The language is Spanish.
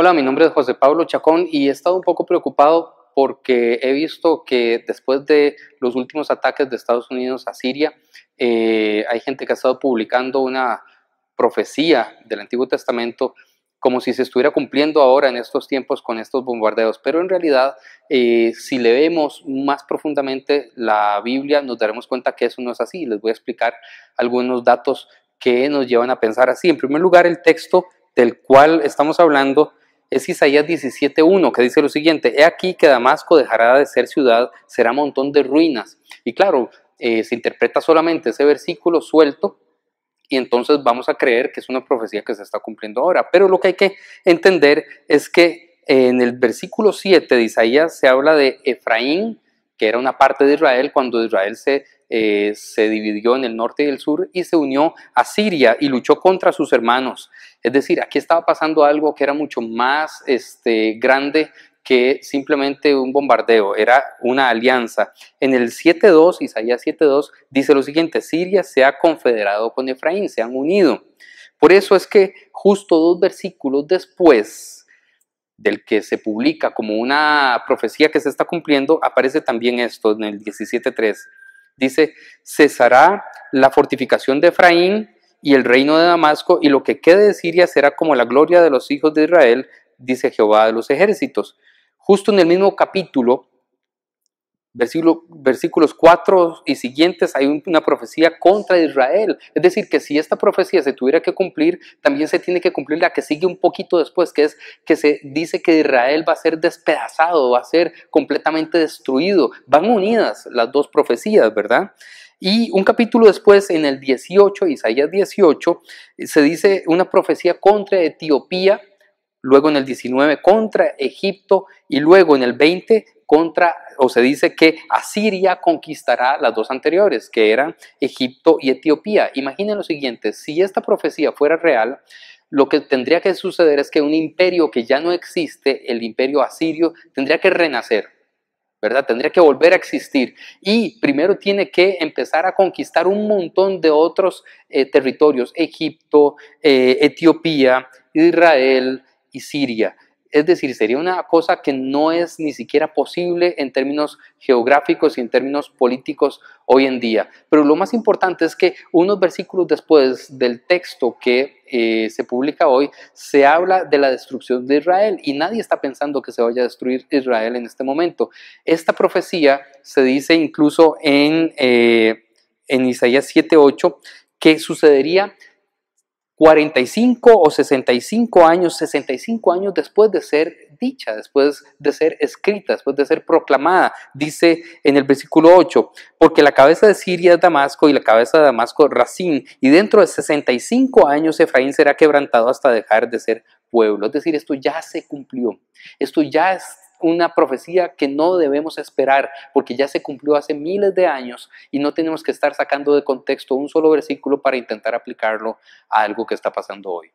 Hola, mi nombre es José Pablo Chacón y he estado un poco preocupado porque he visto que después de los últimos ataques de Estados Unidos a Siria, hay gente que ha estado publicando una profecía del Antiguo Testamento como si se estuviera cumpliendo ahora en estos tiempos con estos bombardeos. Pero en realidad, si leemos más profundamente la Biblia, nos daremos cuenta que eso no es así. Les voy a explicar algunos datos que nos llevan a pensar así. En primer lugar, el texto del cual estamos hablando es Isaías 17:1, que dice lo siguiente: he aquí que Damasco dejará de ser ciudad, será montón de ruinas. Y claro, se interpreta solamente ese versículo suelto y entonces vamos a creer que es una profecía que se está cumpliendo ahora. Pero lo que hay que entender es que en el versículo 7 de Isaías se habla de Efraín, que era una parte de Israel cuando Israel se dividió en el norte y el sur y se unió a Siria y luchó contra sus hermanos. Es decir, aquí estaba pasando algo que era mucho más grande que simplemente un bombardeo, era una alianza. En el 7:2, Isaías 7:2, dice lo siguiente: Siria se ha confederado con Efraín, se han unido. Por eso es que justo 2 versículos después del que se publica como una profecía que se está cumpliendo, aparece también esto en el 17:3. Dice: cesará la fortificación de Efraín y el reino de Damasco, y lo que quede de Siria será como la gloria de los hijos de Israel, dice Jehová de los ejércitos. Justo en el mismo capítulo, versículos 4 y siguientes, hay una profecía contra Israel. Es decir, que si esta profecía se tuviera que cumplir, también se tiene que cumplir la que sigue un poquito después, que es que se dice que Israel va a ser despedazado, va a ser completamente destruido. Van unidas las dos profecías, ¿verdad? Y un capítulo después, en el 18, Isaías 18, se dice una profecía contra Etiopía, luego en el 19 contra Egipto y luego en el 20 se dice que Asiria conquistará las dos anteriores, que eran Egipto y Etiopía. Imaginen lo siguiente: si esta profecía fuera real, lo que tendría que suceder es que un imperio que ya no existe, el imperio asirio, tendría que renacer, ¿verdad? Tendría que volver a existir y primero tiene que empezar a conquistar un montón de otros territorios: Egipto, Etiopía, Israel y Siria. Es decir, sería una cosa que no es ni siquiera posible en términos geográficos y en términos políticos hoy en día. Pero lo más importante es que unos versículos después del texto que se publica hoy, se habla de la destrucción de Israel y nadie está pensando que se vaya a destruir Israel en este momento. Esta profecía se dice incluso en Isaías 7:8 que sucedería 45 o 65 años después de ser dicha, después de ser escrita, después de ser proclamada. Dice en el versículo 8: porque la cabeza de Siria es Damasco y la cabeza de Damasco Rasín, y dentro de 65 años Efraín será quebrantado hasta dejar de ser pueblo. Es decir, esto ya se cumplió, esto ya es una profecía que no debemos esperar porque ya se cumplió hace miles de años y no tenemos que estar sacando de contexto un solo versículo para intentar aplicarlo a algo que está pasando hoy.